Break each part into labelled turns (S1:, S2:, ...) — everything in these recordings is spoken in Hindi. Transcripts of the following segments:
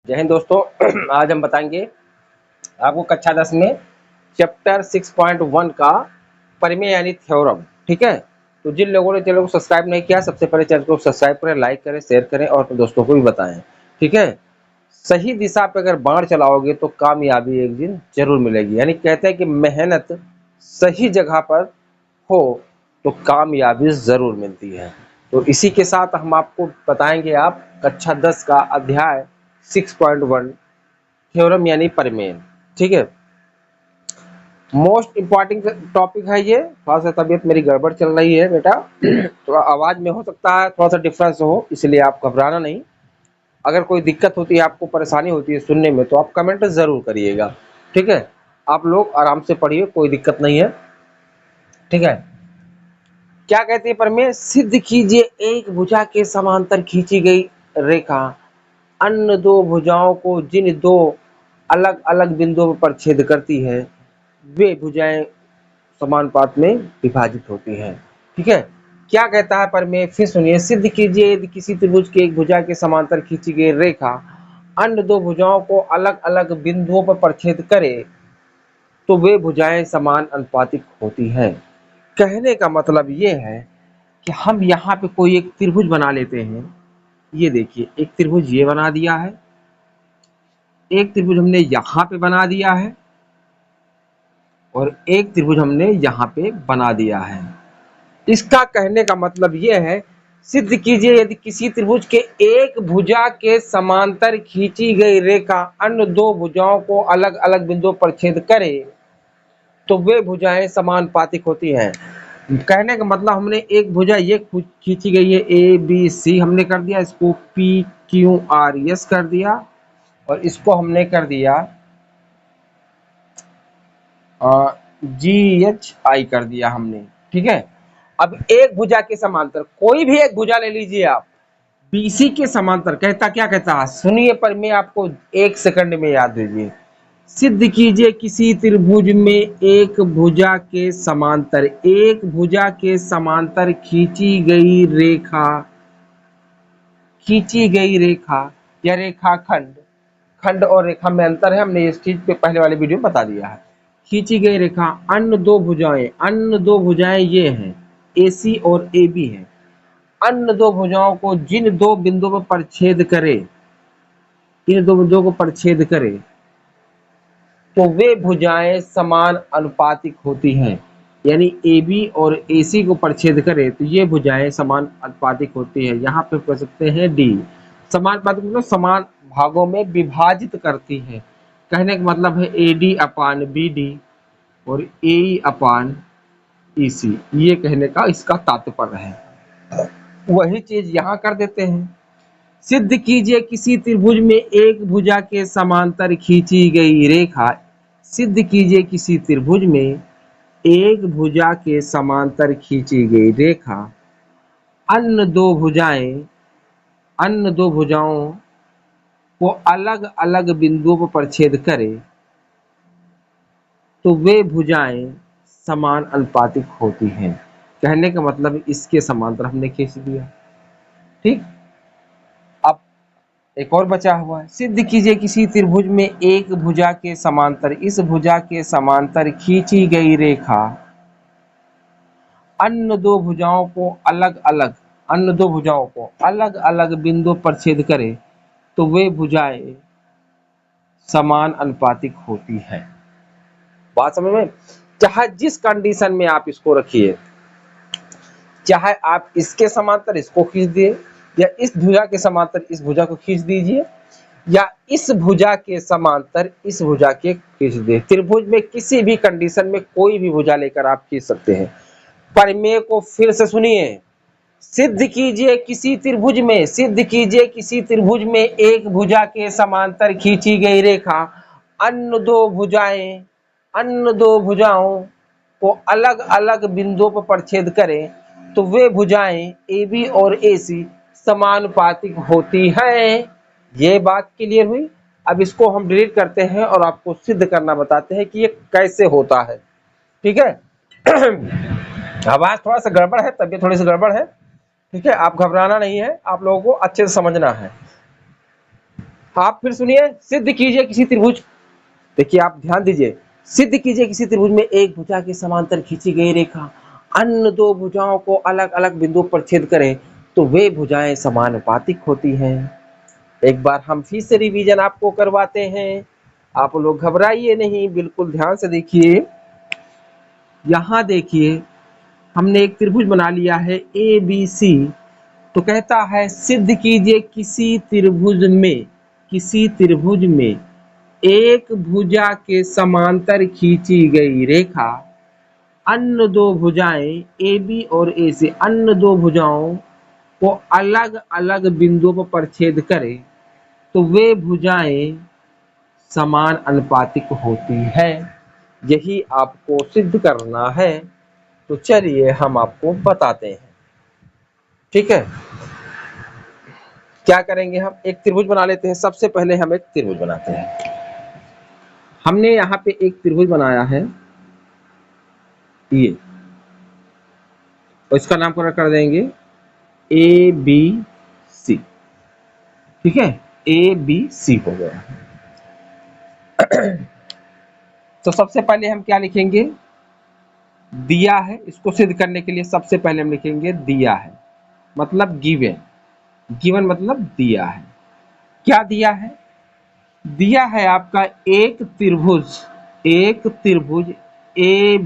S1: जय हिंद दोस्तों। आज हम बताएंगे आपको कक्षा 10 में चैप्टर 6.1 का परिमेय यानी थ्योरम। ठीक है, तो जिन लोगों ने चैनल को सब्सक्राइब नहीं किया, सबसे पहले चैनल को सब्सक्राइब करें, लाइक करें, शेयर करें और अपने दोस्तों को भी बताएं। ठीक है, सही दिशा पे अगर बाण चलाओगे तो कामयाबी एक दिन जरूर मिलेगी। यानी कहते हैं कि मेहनत सही जगह पर हो तो कामयाबी जरूर मिलती है। तो इसी के साथ हम आपको बताएंगे आप कक्षा 10 का अध्याय 6.1 थ्योरम यानी परिमेय। ठीक है, मोस्ट इंपॉर्टेंट टॉपिक है ये। थोड़ा सा तबीयत मेरी गड़बड़ चल रही है बेटा, थोड़ा आवाज में हो सकता है थोड़ा सा डिफरेंस हो, इसलिए आप घबराना नहीं। अगर कोई दिक्कत होती है, आपको परेशानी होती है सुनने में, तो आप कमेंट जरूर करिएगा। ठीक है, आप लोग आराम से पढ़िए, कोई दिक्कत नहीं है। ठीक है, क्या कहते हैं परिमेय? सिद्ध कीजिए एक भुजा के समांतर खींची गई रेखा अन्य दो भुजाओं को जिन दो अलग अलग बिंदुओं पर छेद करती है वे भुजाएं समानुपात में विभाजित होती हैं। ठीक है, क्या कहता है परिमेय? फिर सुनिए। सिद्ध कीजिए यदि किसी त्रिभुज के एक भुजा के समांतर खींची गई रेखा अन्य दो भुजाओं को अलग अलग बिंदुओं पर प्रछेद करे तो वे भुजाएं समान अनुपातिक होती हैं। कहने का मतलब ये है कि हम यहाँ पे कोई एक त्रिभुज बना लेते हैं। ये देखिए, एक त्रिभुज ये बना दिया है, एक त्रिभुज हमने यहाँ पे बना दिया है और एक त्रिभुज हमने यहाँ पे बना दिया है। इसका कहने का मतलब यह है, सिद्ध कीजिए यदि किसी त्रिभुज के एक भुजा के समांतर खींची गई रेखा अन्य दो भुजाओं को अलग अलग बिंदुओं पर छेद करे तो वे भुजाएं समानुपातिक होती हैं। कहने का मतलब हमने एक भुजा ये खींची गई है ए बी सी, हमने कर दिया इसको पी क्यू आर एस कर दिया और इसको हमने कर दिया जी एच आई कर दिया हमने। ठीक है, अब एक भुजा के समांतर कोई भी एक भुजा ले लीजिए आप, बीसी के समांतर कहता क्या कहता है, सुनिए पर मैं आपको एक सेकंड में याद दीजिए। सिद्ध कीजिए किसी त्रिभुज में एक भुजा के समांतर खींची गई रेखा या रेखाखंड, खंड और रेखा में अंतर है, हमने इस चीज पे पहले वाले वीडियो में बता दिया है। खींची गई रेखा अन्य दो भुजाएं ये हैं AC और AB है। अन्य दो भुजाओं को जिन दो बिंदुओं पर प्रछेद करे, इन दो बिंदुओं को प्रछेद करे तो वे भुजाएं समान अनुपातिक होती हैं। यानी AB और AC को प्रछेद करे तो ये भुजाएं समान अनुपातिक होती है। यहाँ पे कह सकते हैं D। समान अनुपातिक मतलब समान भागों में विभाजित करती है। कहने का मतलब है AD अपान BD और AE अपान EC, ये कहने का इसका तात्पर्य है। वही चीज यहाँ कर देते हैं। सिद्ध कीजिए किसी त्रिभुज में एक भुजा के समांतर खींची गई रेखा, सिद्ध कीजिए किसी त्रिभुज में एक भुजा के समांतर खींची गई रेखा अन्य दो भुजाओं को अलग अलग बिंदुओं पर प्रछेद करे तो वे भुजाएं समान अनुपातिक होती हैं। कहने का मतलब इसके समांतर हमने खींच दिया। ठीक, अब एक और बचा हुआ है। सिद्ध कीजिए किसी त्रिभुज में एक भुजा के समांतर, इस भुजा के समांतर खींची गई रेखा अन्य दो भुजाओं को अलग अलग बिंदुओं पर छेद करे तो वे भुजाएं समान अनुपातिक होती है। बात समझ में? चाहे जिस कंडीशन में आप इसको रखिए, चाहे आप इसके समांतर इसको खींच दिए या इस भुजा के समांतर इस भुजा को खींच दीजिए या इस भुजा के समांतर इस भुजा के खींच दिए, त्रिभुज में किसी भी कंडीशन में कोई भी भुजा लेकर आप खींच सकते हैं। परिमेय को फिर से सुनिए। सिद्ध कीजिए किसी त्रिभुज में एक भुजा के समांतर खींची गई रेखा अन्य दो भुजाओं को अलग अलग बिंदुओं पर प्रछेद करे तो वे भुजाएं AB और AC समानुपातिक होती हैं। ये बात क्लियर हुई। अब इसको हम डिलीट करते हैं और आपको सिद्ध करना बताते हैं कि ये कैसे होता है। ठीक है, आवाज थोड़ा सा गड़बड़ है, तबीयत थोड़ी सी गड़बड़ है। ठीक है, आप घबराना नहीं है, आप लोगों को अच्छे से समझना है। आप फिर सुनिए, सिद्ध कीजिए किसी त्रिभुज, देखिए आप ध्यान दीजिए, सिद्ध कीजिए किसी त्रिभुज में एक भुजा के समांतर खींची गई रेखा अन्य दो भुजाओं को अलग अलग बिंदु पर छेद करे तो वे भुजाएं समानुपातिक होती हैं। एक बार हम फिर से रिवीजन आपको करवाते हैं, आप लोग घबराइए नहीं, बिल्कुल ध्यान से देखिए। यहां देखिए हमने एक त्रिभुज बना लिया है ए बी सी, तो कहता है सिद्ध कीजिए किसी त्रिभुज में एक भुजा के समांतर खींची गई रेखा अन्य दो भुजाएं ए बी और ए सी अन्य दो भुजाओं को अलग अलग बिंदुओं पर छेद करे तो वे भुजाएं समान अनुपातिक होती है। यही आपको सिद्ध करना है, तो चलिए हम आपको बताते हैं। ठीक है, क्या करेंगे, हम एक त्रिभुज बना लेते हैं। सबसे पहले हम एक त्रिभुज बनाते हैं। हमने यहाँ पे एक त्रिभुज बनाया है ये, और इसका नामकरण कर देंगे ए बी सी। ठीक है, ए बी सी हो गया। तो सबसे पहले हम क्या लिखेंगे, दिया है। इसको सिद्ध करने के लिए सबसे पहले हम लिखेंगे दिया है, मतलब गिवन। गिवन मतलब दिया है। क्या दिया है, दिया है आपका एक त्रिभुज ए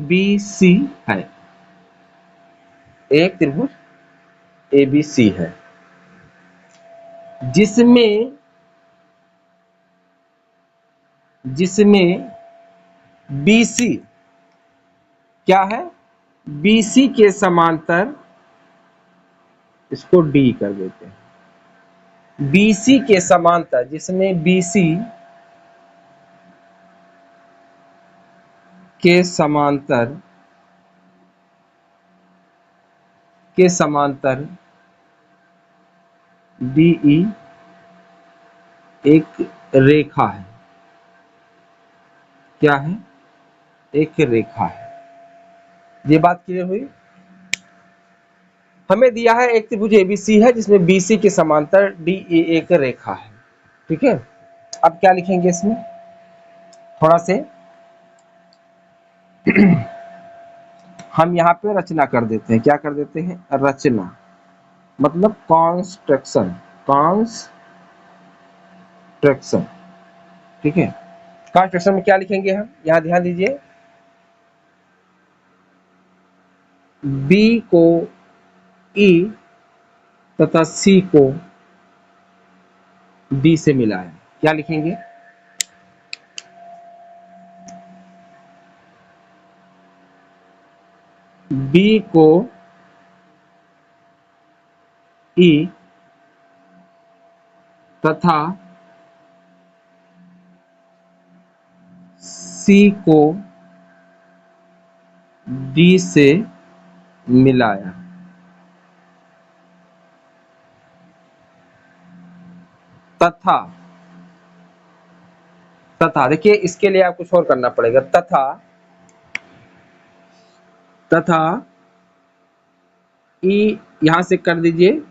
S1: बी सी है, एक त्रिभुज ए बी सी है जिसमें BC क्या है, BC के समांतर, इसको D कर देते हैं, BC के समांतर, जिसमें BC के समांतर DE एक रेखा है। क्या है, एक रेखा है। ये बात क्लियर हुई। हमें दिया है एक त्रिभुज ABC है जिसमें BC के समांतर DE एक रेखा है। ठीक है, अब क्या लिखेंगे इसमें, थोड़ा से हम यहाँ पे रचना कर देते हैं। क्या कर देते हैं, रचना मतलब कॉन्स्ट्रक्शन। ठीक है, कॉन्स्ट्रक्शन में क्या लिखेंगे हम, यहाँ ध्यान दीजिए, B को E तथा C को D से मिलाया। क्या लिखेंगे, B को E तथा C को D से मिलाया। तथा देखिए, इसके लिए आप कुछ और करना पड़ेगा। तथा ई यहां से कर दीजिए,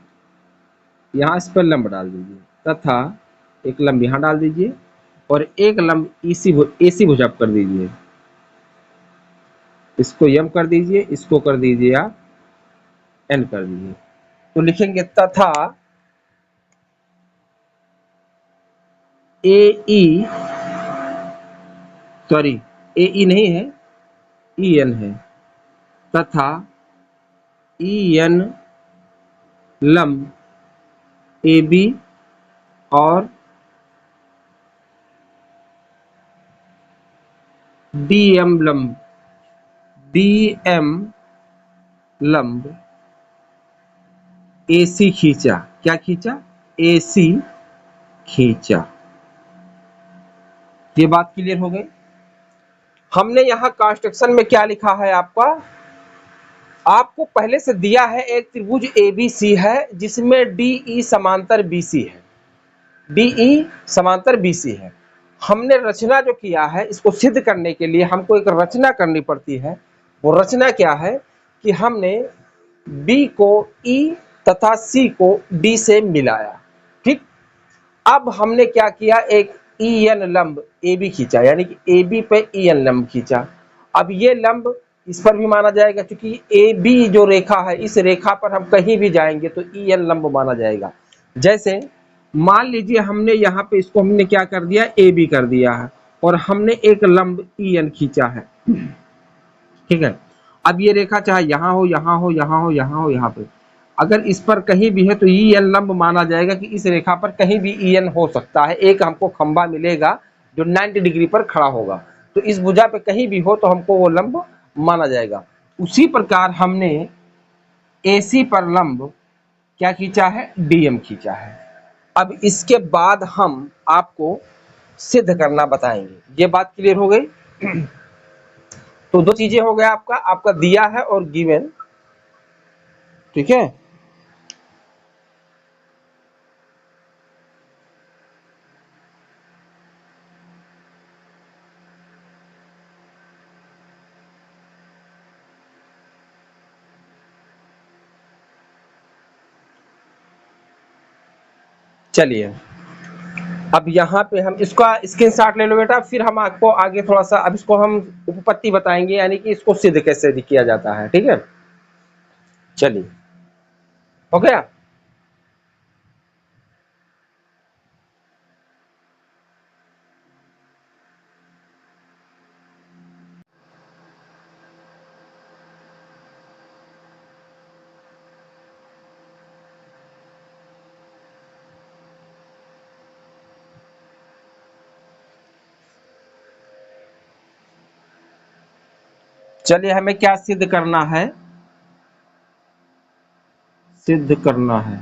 S1: यहां इस पर लंब डाल दीजिए, तथा एक लंब यहां डाल दीजिए और एक लंब एसी भुजा कर दीजिए। इसको यम कर दीजिए, इसको कर दीजिए आप एन कर दीजिए। तो लिखेंगे तथा ए नहीं है, ई एन है, तथा ई एन लंब ए बी और डी एम लंब AC खींचा। क्या खींचा, AC खींचा। ये बात क्लियर हो गई। हमने यहां कंस्ट्रक्शन में क्या लिखा है, आपको पहले से दिया है एक त्रिभुज ABC है जिसमें DE समांतर BC है, DE समांतर BC है। हमने रचना जो किया है, इसको सिद्ध करने के लिए हमको एक रचना करनी पड़ती है। वो रचना क्या है कि हमने B को E तथा C को D से मिलाया। ठीक, अब हमने क्या किया, एक ई एन लंब ए बी खींचा, यानी कि ए बी पे ई एन लंब खींचा। अब ये लंब इस पर भी माना जाएगा, क्योंकि ए बी जो रेखा है, इस रेखा पर हम कहीं भी जाएंगे तो ई एन लंब माना जाएगा। जैसे मान लीजिए हमने यहाँ पे इसको हमने क्या कर दिया, ए बी कर दिया है, और हमने एक लंब ई एन खींचा है, ठीक है। अब ये रेखा चाहे यहाँ हो, यहाँ हो, यहाँ हो, यहाँ हो, यहाँ पे, अगर इस पर कहीं भी है तो ई एन लंब माना जाएगा कि इस रेखा पर कहीं भी ई एन हो सकता है। एक हमको खंबा मिलेगा जो 90 डिग्री पर खड़ा होगा, तो इस भुजा पे कहीं भी हो तो हमको वो लंब माना जाएगा। उसी प्रकार हमने AC पर लंब क्या खींचा है, DM खींचा है। अब इसके बाद हम आपको सिद्ध करना बताएंगे। ये बात क्लियर हो गई? तो दो चीजें हो गया, आपका दिया है और गिवन, ठीक है। चलिए अब यहाँ पे हम इसका स्क्रीनशॉट ले लो बेटा, फिर हम आपको आगे थोड़ा सा, अब इसको हम उपपत्ति बताएंगे, यानी कि इसको सिद्ध कैसे किया जाता है, ठीक है। चलिए हो गया। चलिए हमें क्या सिद्ध करना है, सिद्ध करना है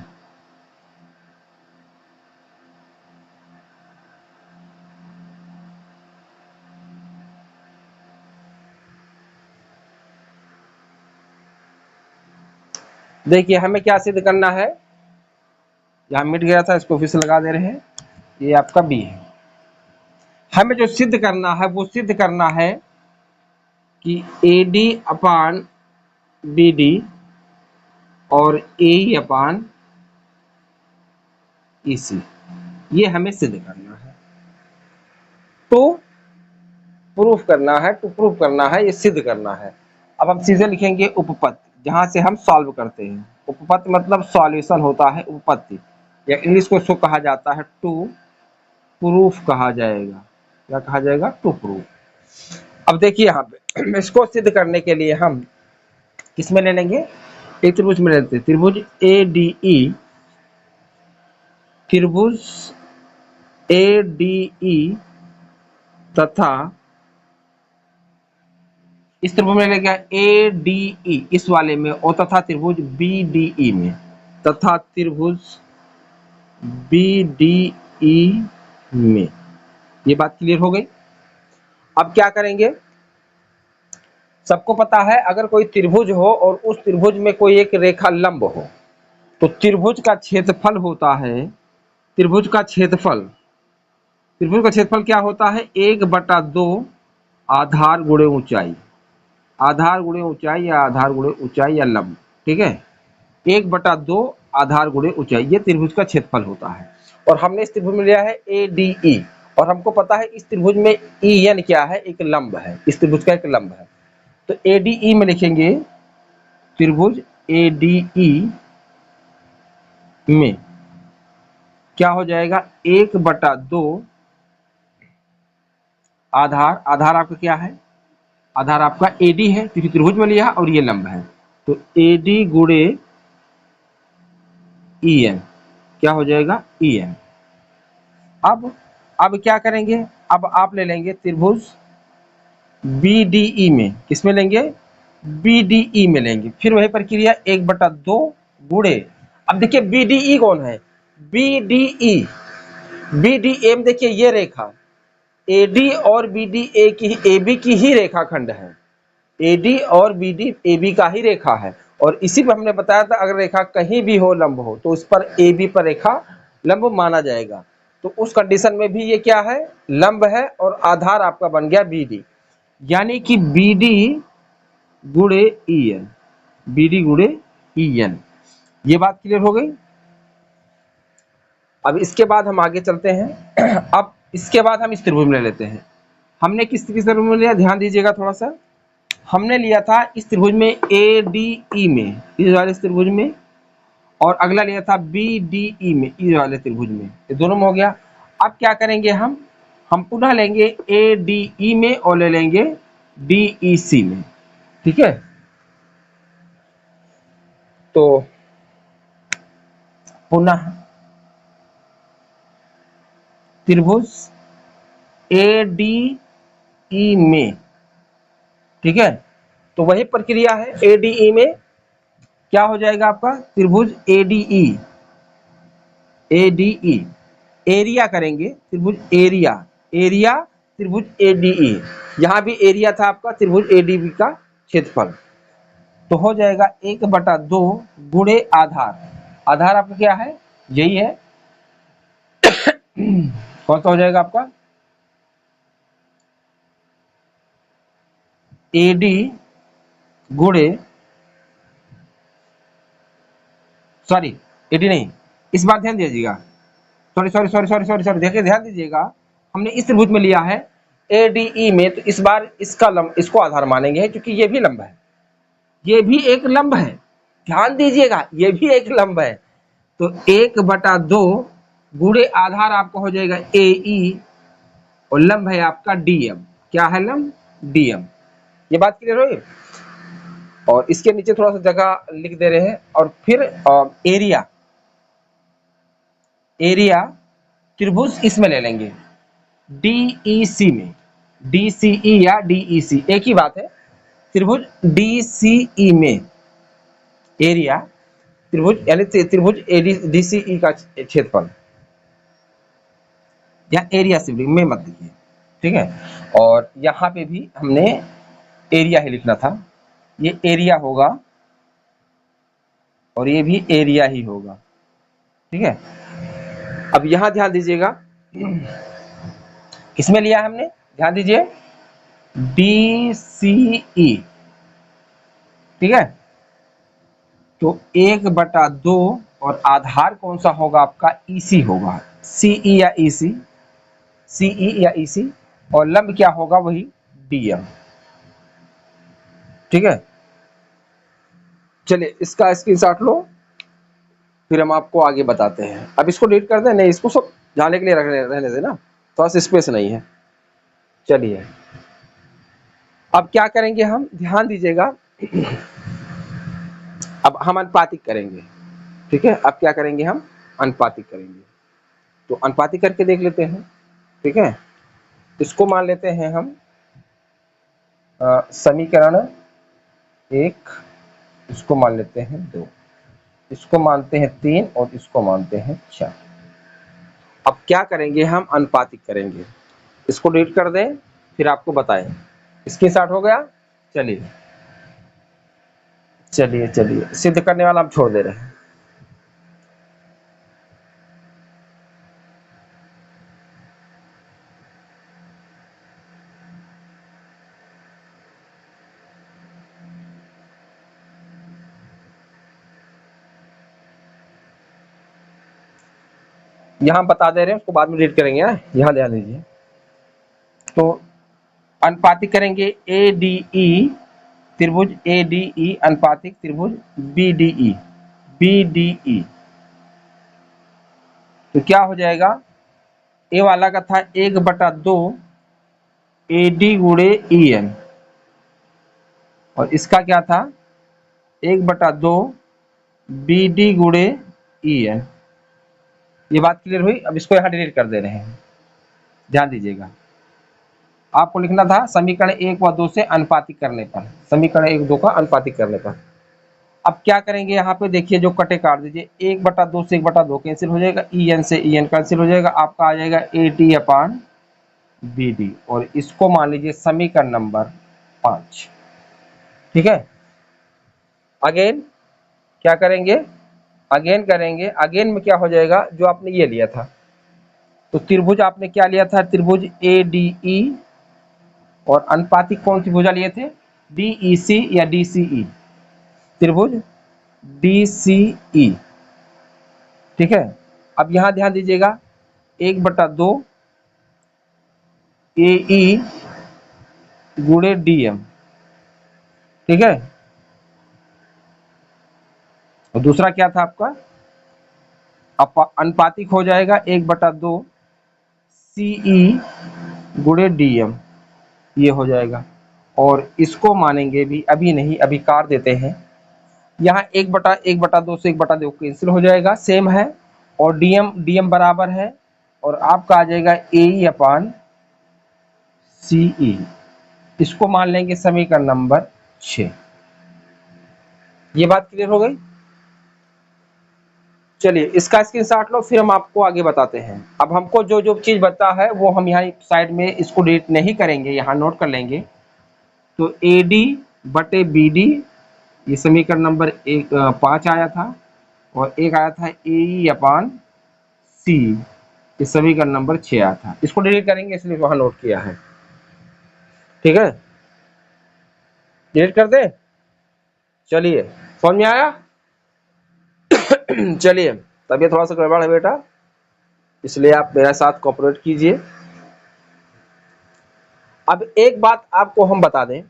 S1: देखिए हमें क्या सिद्ध करना है, यहाँ मिट गया था, इसको फिर से लगा दे रहे हैं, ये आपका बी है। हमें जो सिद्ध करना है वो सिद्ध करना है कि AD अपान BD और AE अपान EC, ये हमें सिद्ध करना है। तो प्रूफ करना है, टू प्रूफ करना है, ये सिद्ध करना है। अब हम सीधे लिखेंगे उपपत्ति, जहां से हम सॉल्व करते हैं। उपपत्ति मतलब सॉल्यूशन होता है उपपत्ति, या इंग्लिश को इसको कहा जाता है टू प्रूफ कहा जाएगा। क्या कहा जाएगा, टू प्रूफ। अब देखिए यहाँ पे इसको सिद्ध करने के लिए हम किस में ले लेंगे, एक त्रिभुज में लेते हैं, त्रिभुज ADE, त्रिभुज ADE तथा इस त्रिभुज में लेगा ADE इस वाले में, और तथा त्रिभुज BDE में, तथा त्रिभुज BDE में। ये बात क्लियर हो गई। अब क्या करेंगे, सबको पता है अगर कोई त्रिभुज हो और उस त्रिभुज में कोई एक रेखा लंब हो, तो त्रिभुज का क्षेत्रफल होता है, त्रिभुज का क्षेत्रफल, त्रिभुज का क्षेत्रफल क्या होता है, 1/2 आधार गुणे ऊंचाई, आधार गुणे ऊंचाई या आधार गुणे ऊंचाई या लंब, ठीक है। 1/2 आधार गुणे ऊंचाई, ये त्रिभुज का क्षेत्रफल होता है। और हमने इस त्रिभुज में लिया है ADE, और हमको पता है इस त्रिभुज में EN क्या है, एक लंब है, इस त्रिभुज का एक लंब है। तो ADE में लिखेंगे, त्रिभुज ADE में क्या हो जाएगा, 1/2 आधार, आधार आपका क्या है, आधार आपका AD है, क्योंकि त्रिभुज में लिया और ये लंब है, तो AD गुणे EN क्या हो जाएगा, EN। अब क्या करेंगे, अब आप ले लेंगे त्रिभुज BDE में, किसमें लेंगे, BDE में लेंगे, फिर वही प्रक्रिया 1/2 गुणे, अब देखिए BDE कौन है, BDE, BDE में देखिए ये रेखा AD और BDA की, AB की ही रेखा खंड है, AD और BD AB का ही रेखा है। और इसी पर हमने बताया था अगर रेखा कहीं भी हो, लंब हो, तो उस पर AB पर रेखा लंब माना जाएगा। तो उस कंडीशन में भी ये क्या है, लंब है, और आधार आपका बन गया BD, यानी कि BD गुणे EN, BD गुणे EN। ये बात क्लियर हो गई। अब इसके बाद हम आगे चलते हैं। अब इसके बाद हम इस त्रिभुज में ले लेते हैं। हमने किस त्रिभुज में लिया, ध्यान दीजिएगा थोड़ा सा। हमने लिया था इस त्रिभुज में ADE में, इस वाले त्रिभुज में, और अगला लिया था BDE में, इस वाले त्रिभुज में। ये दोनों में हो गया। अब क्या करेंगे हम पुनः लेंगे ADE में और ले लेंगे DEC में। ठीक है, तो पुनः त्रिभुज ADE में, ठीक है, तो वही प्रक्रिया है। ADE में क्या हो जाएगा आपका, त्रिभुज ADE एरिया करेंगे, त्रिभुज एरिया त्रिभुज ADE। यहां भी एरिया था आपका त्रिभुज ADB का क्षेत्रफल, तो हो जाएगा 1/2 गुणे आधार आपका क्या है, यही है। कौन सा हो जाएगा आपका, AD गुणे, सॉरी AD नहीं, इस बार ध्यान दीजिएगा, सॉरी देखिए, ध्यान दीजिएगा। हमने इस त्रिभुज में लिया है ADE में, तो इस बार इसको आधार मानेंगे, क्योंकि ये भी लंब है, ये भी एक लंब है। ध्यान दीजिएगा, ये भी एक लंब है। तो 1/2 गुणे आधार आपका हो जाएगा AE, और लंब है आपका DM। क्या है लंब, DM। ये बात क्लियर हुई। और इसके नीचे थोड़ा सा जगह लिख दे रहे हैं। और फिर एरिया त्रिभुज इसमें ले लेंगे DEC में, DCE या DEC एक ही बात है। त्रिभुज DCE में एरिया त्रिभुज यानी त्रिभुज DCE का क्षेत्रफल, या एरिया सिर्फ में मत लिखिए, ठीक है। और यहाँ पे भी हमने एरिया ही लिखना था, ये एरिया होगा और ये भी एरिया ही होगा, ठीक है। अब यहाँ ध्यान दीजिएगा, किसमें लिया हमने, ध्यान दीजिए DCE, ठीक है। तो 1/2 और आधार कौन सा होगा आपका, EC होगा, CE या EC, CE या EC, और लंब क्या होगा, वही DM, ठीक है। चलिए इसका स्क्रीनशॉट लो, फिर हम आपको आगे बताते हैं। अब इसको डिलीट कर दें, नहीं इसको सब जाने के लिए रहने देना, थोड़ा सा स्पेस नहीं है। चलिए अब क्या करेंगे हम, ध्यान दीजिएगा। अब हम अनुपातिक करेंगे, ठीक है। अब क्या करेंगे, हम अनुपातिक करेंगे। तो अनुपातिक करके देख लेते हैं, ठीक है। इसको मान लेते हैं हम समीकरण 1, इसको मान लेते हैं 2, इसको मानते हैं 3, और इसको मानते हैं 4। अब क्या करेंगे, हम अनुपातिक करेंगे। इसको डिलीट कर दें, फिर आपको बताएं। स्क्रीनशॉट हो गया। चलिए चलिए चलिए, सिद्ध करने वाला हम छोड़ दे रहे हैं। यहां बता दे रहे हैं, उसको बाद में डिलीट करेंगे। यहां ध्यान दीजिए, तो अनुपातिक करेंगे ADE, त्रिभुज ADE अनुपातिक त्रिभुज BDE। तो क्या हो जाएगा, ए वाला का था 1/2 AD गुणे EN, और इसका क्या था 1/2 BD गुणे EN। ये बात क्लियर हुई। अब इसको यहाँ डिलीट कर दे रहे हैं। ध्यान दीजिएगा, आपको लिखना था समीकरण 1 व 2 से अनुपातिक करने पर, समीकरण 1 2 का अनुपातिक करने पर। अब क्या करेंगे, यहाँ पे देखिए जो कटे काट दीजिए, 1/2 से 1/2 कैंसिल हो जाएगा, EN से EN कैंसिल हो जाएगा, आपका आ जाएगा AD/BD, और इसको मान लीजिए समीकरण नंबर 5, ठीक है। अगेन क्या करेंगे, अगेन करेंगे। अगेन में क्या हो जाएगा, जो आपने ये लिया था, तो त्रिभुज आपने क्या लिया था, त्रिभुज ADE, और अनुपातिक कौन सी भुजा लिए थे, DEC या DCE, त्रिभुज DCE, ठीक है। अब यहां ध्यान दीजिएगा 1/2 AE गुणे DM, ठीक है। और दूसरा क्या था आपका, अनुपातिक हो जाएगा 1/2 CE गुणे DM, ये हो जाएगा। और इसको मानेंगे भी, अभी नहीं, अभी काट देते हैं। यहाँ 1/2 से 1/2 कैंसिल हो जाएगा, सेम है। और DM बराबर है, और आपका आ जाएगा AE/CE। इसको मान लेंगे समीकरण नंबर 6। ये बात क्लियर हो गई। चलिए इसका स्क्रीनशॉट लो, फिर हम आपको आगे बताते हैं। अब हमको जो जो चीज बता है वो हम यहाँ साइड में इसको डिलीट नहीं करेंगे, यहाँ नोट कर लेंगे। तो AD/BD, ये समीकरण नंबर 5 आया था, और एक आया था AE/C, ये समीकरण नंबर 6 आया था। इसको डिलीट करेंगे इसलिए वहां नोट किया है, ठीक है। डिलीट कर दे। चलिए समझ में आया। चलिए, तबीयत थोड़ा सा गड़बड़ है बेटा, इसलिए आप मेरे साथ कोऑपरेट कीजिए। अब एक बात आपको हम बता दें,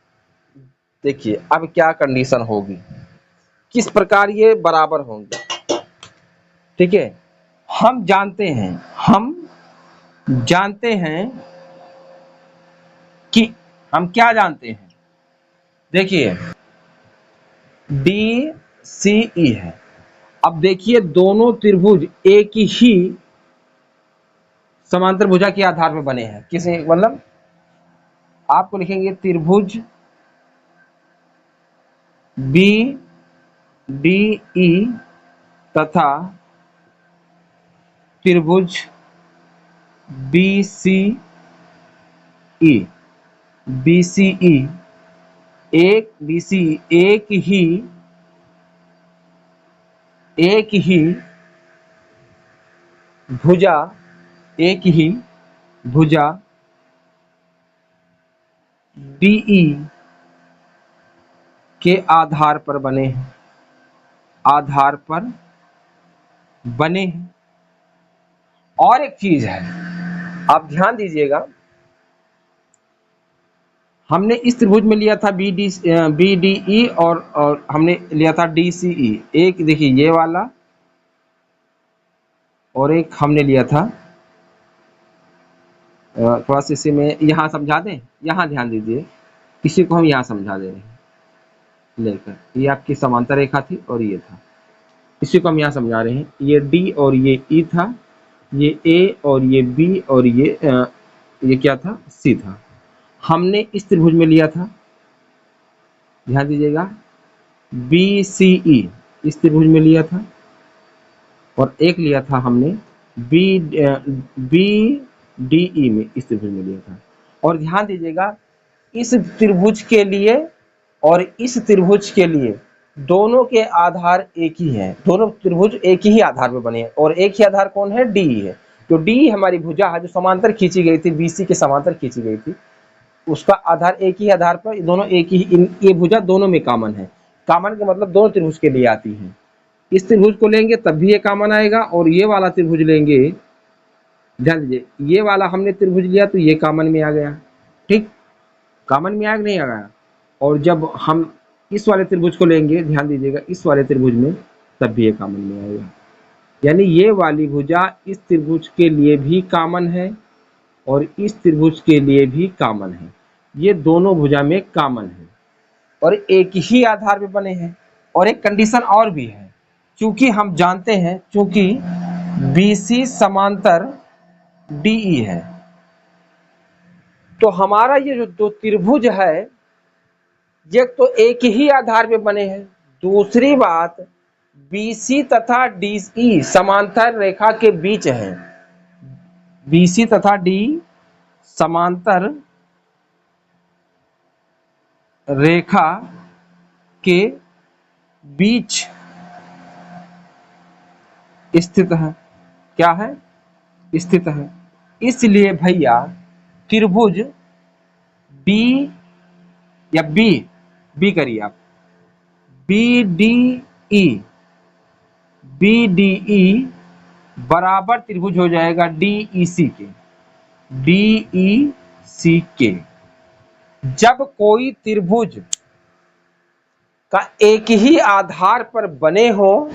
S1: देखिए अब क्या कंडीशन होगी, किस प्रकार ये बराबर होंगे, ठीक है। हम जानते हैं कि हम क्या जानते हैं, देखिए DCE है। अब देखिए दोनों त्रिभुज एक ही समांतर भुजा के आधार पर बने हैं। किसी मतलब आपको लिखेंगे त्रिभुज BDE तथा त्रिभुज BCE एक ही भुजा DE के आधार पर बने हैं। और एक चीज है, आप ध्यान दीजिएगा, हमने इस त्रिभुज में लिया था BDE और हमने लिया था DCE। एक देखिए ये वाला, और एक हमने लिया था, थोड़ा सा इसी में यहाँ समझा दें, यहाँ ध्यान दीजिए, इसी को हम यहाँ समझा दे रहे हैं लेकर। ये आपकी समांतर रेखा थी और ये था, इसी को हम यहाँ समझा रहे हैं। ये D और ये E था, ये A और ये B और ये क्या था, C था। हमने इस त्रिभुज में लिया था, ध्यान दीजिएगा, BCE इस त्रिभुज में लिया था, और एक लिया था हमने BDE में, इस त्रिभुज में लिया था। और ध्यान दीजिएगा इस त्रिभुज के लिए और इस त्रिभुज के लिए दोनों के आधार एक ही हैं, दोनों त्रिभुज एक ही आधार पे बने हैं, और एक ही आधार कौन है, DE है। तो DE हमारी भुजा है जो समांतर खींची गई थी, BC के समांतर खींची गई थी, उसका आधार एक ही आधार पर, दोनों एक ही, ये भुजा दोनों में कॉमन है। कॉमन का मतलब दोनों त्रिभुज के लिए आती है। इस त्रिभुज को लेंगे तब भी ये कॉमन आएगा, और ये वाला त्रिभुज लेंगे, ध्यान दीजिए, ये वाला हमने त्रिभुज लिया तो ये कॉमन में आ गया, ठीक, कॉमन में आ नहीं आ गया। और जब हम इस वाले त्रिभुज को लेंगे, ध्यान दीजिएगा, इस वाले त्रिभुज में, तब भी ये कॉमन में आएगा। यानी ये वाली भुजा इस त्रिभुज के लिए भी कॉमन है और इस त्रिभुज के लिए भी कॉमन है। ये दोनों भुजा में कॉमन है और एक ही आधार पे बने हैं। और एक कंडीशन और भी है, चूंकि हम जानते हैं, चूंकि BC समांतर DE है, तो हमारा ये जो दो त्रिभुज है ये तो एक ही आधार पे बने हैं। दूसरी बात, BC तथा DE समांतर रेखा के बीच है, BC तथा DE समांतर रेखा के बीच स्थित है। क्या है, स्थित है। इसलिए भैया त्रिभुज D या B करिए आप, BDE बराबर त्रिभुज हो जाएगा DEC के। DEC के जब कोई त्रिभुज का एक ही आधार पर बने हो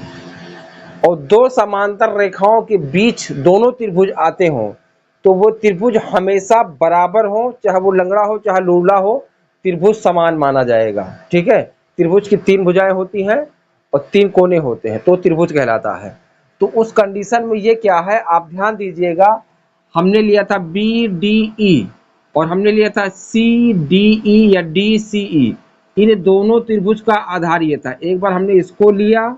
S1: और दो समांतर रेखाओं के बीच दोनों त्रिभुज आते हो, तो वो त्रिभुज हमेशा बराबर हो, चाहे वो लंगड़ा हो चाहे लूला हो, त्रिभुज समान माना जाएगा। ठीक है, त्रिभुज की 3 भुजाएं होती हैं और 3 कोने होते हैं तो त्रिभुज कहलाता है। तो उस कंडीशन में ये क्या है, आप ध्यान दीजिएगा, हमने लिया था BDE और हमने लिया था CDE या DCE। इन दोनों त्रिभुज का आधार ये था। एक बार हमने इसको लिया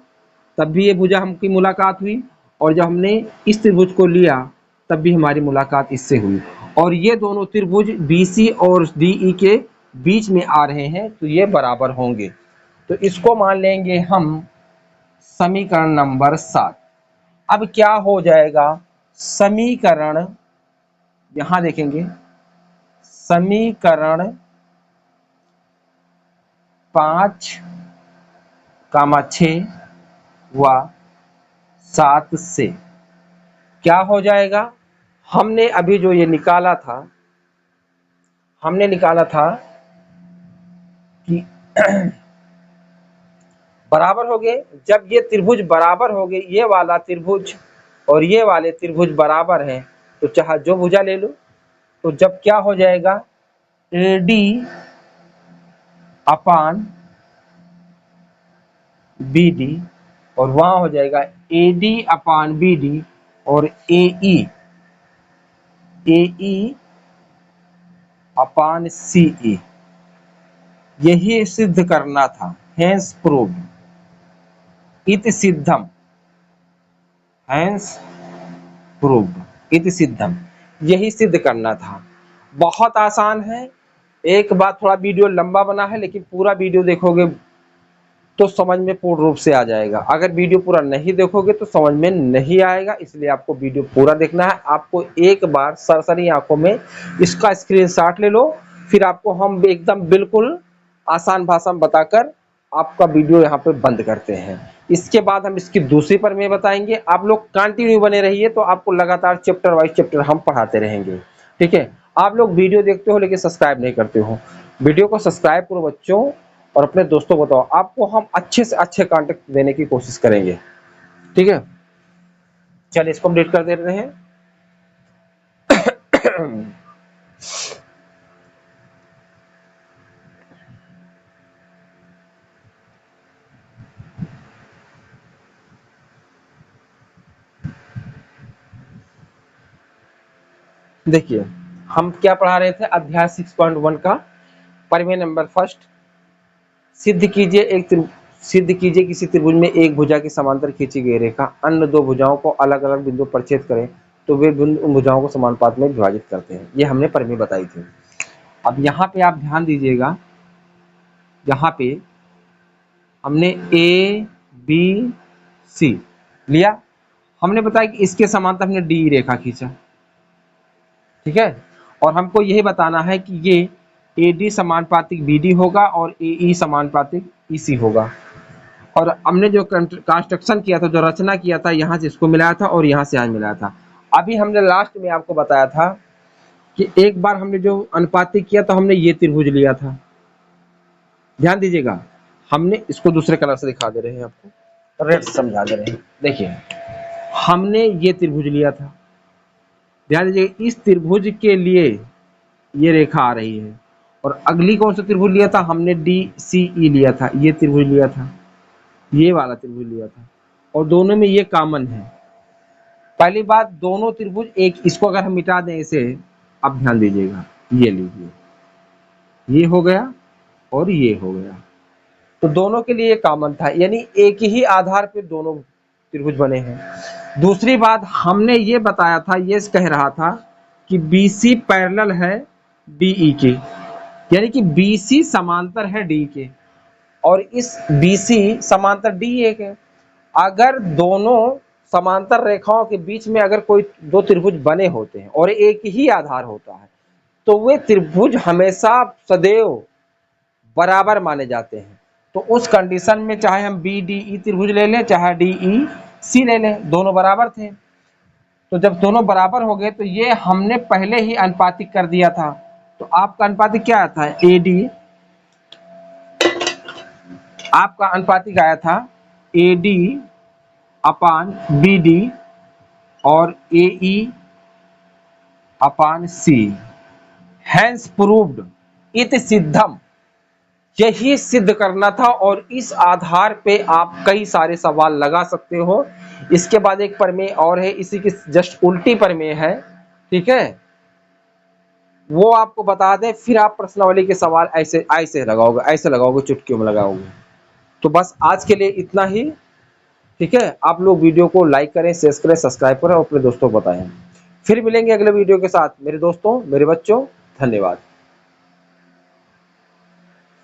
S1: तब भी ये भुजा हमकी मुलाकात हुई, और जब हमने इस त्रिभुज को लिया तब भी हमारी मुलाकात इससे हुई, और ये दोनों त्रिभुज BC और DE के बीच में आ रहे हैं तो ये बराबर होंगे। तो इसको मान लेंगे हम समीकरण नंबर 7। अब क्या हो जाएगा, समीकरण, यहां देखेंगे समीकरण 5, 6 व 7 से क्या हो जाएगा, हमने अभी जो ये निकाला था, हमने निकाला था कि बराबर हो गए। जब ये त्रिभुज बराबर हो गए, ये वाला त्रिभुज और ये वाले त्रिभुज बराबर हैं, तो चाहे जो भुजा ले लो, तो जब क्या हो जाएगा, AD अपान BD, और वहां हो जाएगा AD अपान BD और AE अपान CE। यही सिद्ध करना था, हेंस प्रूव इति सिद्धम, हेंस प्रूव इति सिद्धम, यही सिद्ध करना था। बहुत आसान है। एक बात, थोड़ा वीडियो लंबा बना है लेकिन पूरा वीडियो देखोगे तो समझ में पूर्ण रूप से आ जाएगा। अगर वीडियो पूरा नहीं देखोगे तो समझ में नहीं आएगा, इसलिए आपको वीडियो पूरा देखना है। आपको एक बार सरसरी आंखों में इसका स्क्रीनशॉट ले लो, फिर आपको हम एकदम बिल्कुल आसान भाषा में बताकर आपका वीडियो यहाँ पे बंद करते हैं। इसके बाद हम इसकी दूसरी प्रमेय बताएंगे। आप लोग कंटिन्यू बने रहिए, तो आपको लगातार चैप्टर वाइज चैप्टर हम पढ़ाते रहेंगे। ठीक है, आप लोग वीडियो देखते हो लेकिन सब्सक्राइब नहीं करते हो, वीडियो को सब्सक्राइब करो बच्चों, और अपने दोस्तों को बताओ। आपको हम अच्छे से अच्छे कॉन्टेक्ट देने की कोशिश करेंगे। ठीक है, चलिए इसको हम डिलीट कर दे रहे हैं। देखिए हम क्या पढ़ा रहे थे, अध्याय 6.1 का प्रमेय नंबर फर्स्ट। सिद्ध कीजिए किसी त्रिभुज में एक भुजा की समांतर खींची गई रेखा अन्य दो भुजाओं को अलग अलग बिंदु पर छेद करें तो वे बिंदु उन भुजाओं को समानुपात में विभाजित करते हैं। ये हमने प्रमेय बताई थी। अब यहाँ पे आप ध्यान दीजिएगा, यहाँ पे हमने ABC लिया, हमने बताया कि इसके समांतर हमने DE रेखा खींचा। ठीक है, और हमको यही बताना है कि ये AD समानुपातिक BD होगा और AE समानुपातिक EC होगा। और हमने जो कंस्ट्रक्शन किया था, जो रचना किया था, यहाँ से इसको मिलाया था और यहाँ से आज मिलाया था। अभी हमने लास्ट में आपको बताया था कि एक बार हमने जो अनुपातिक किया तो हमने ये त्रिभुज लिया था। ध्यान दीजिएगा, हमने इसको दूसरे कलर से दिखा दे रहे हैं, आपको रेड समझा दे रहे हैं। देखिए हमने ये त्रिभुज लिया था, ध्यान दीजिए, इस त्रिभुज के लिए ये रेखा आ रही है। और अगली कौन सा त्रिभुज लिया था, हमने DCE लिया था, ये त्रिभुज लिया था, ये वाला त्रिभुज लिया था, और दोनों में ये कॉमन है। पहली बात, दोनों त्रिभुज एक, इसको अगर हम मिटा दें इसे, अब ध्यान दीजिएगा, ये लीजिए, ये हो गया और ये हो गया, तो दोनों के लिए कॉमन था, यानी एक ही आधार पर दोनों त्रिभुज बने हैं। दूसरी बात, हमने ये बताया था, ये कह रहा था कि BC पैरेलल है DE के, यानी कि BC समांतर है DE के, और इस BC समांतर DE के। अगर दोनों समांतर रेखाओं के बीच में अगर कोई दो त्रिभुज बने होते हैं और एक ही आधार होता है, तो वे त्रिभुज हमेशा सदैव बराबर माने जाते हैं। तो उस कंडीशन में चाहे हम BDE त्रिभुज ले लें चाहे DEC ले लें, दोनों बराबर थे। तो जब दोनों बराबर हो गए तो ये हमने पहले ही अनुपातिक कर दिया था। तो आपका अनुपातिक क्या आया था, एडी, आपका अनुपातिक आया था एडी अपान बीडी और एई अपान सी। हैंस प्रूव्ड, इति सिद्धम, यही सिद्ध करना था और इस आधार पे आप कई सारे सवाल लगा सकते हो। इसके बाद एक प्रमेय और है, इसी की जस्ट उल्टी प्रमेय है, ठीक है, वो आपको बता दें, फिर आप प्रश्नावली के सवाल ऐसे ऐसे लगाओगे, ऐसे लगाओगे, चुटकियों में लगाओगे। तो बस आज के लिए इतना ही, ठीक है। आप लोग वीडियो को लाइक करें, शेयर करें, सब्सक्राइब करें और अपने दोस्तों को बताएं। फिर मिलेंगे अगले वीडियो के साथ मेरे दोस्तों, मेरे बच्चों, धन्यवाद।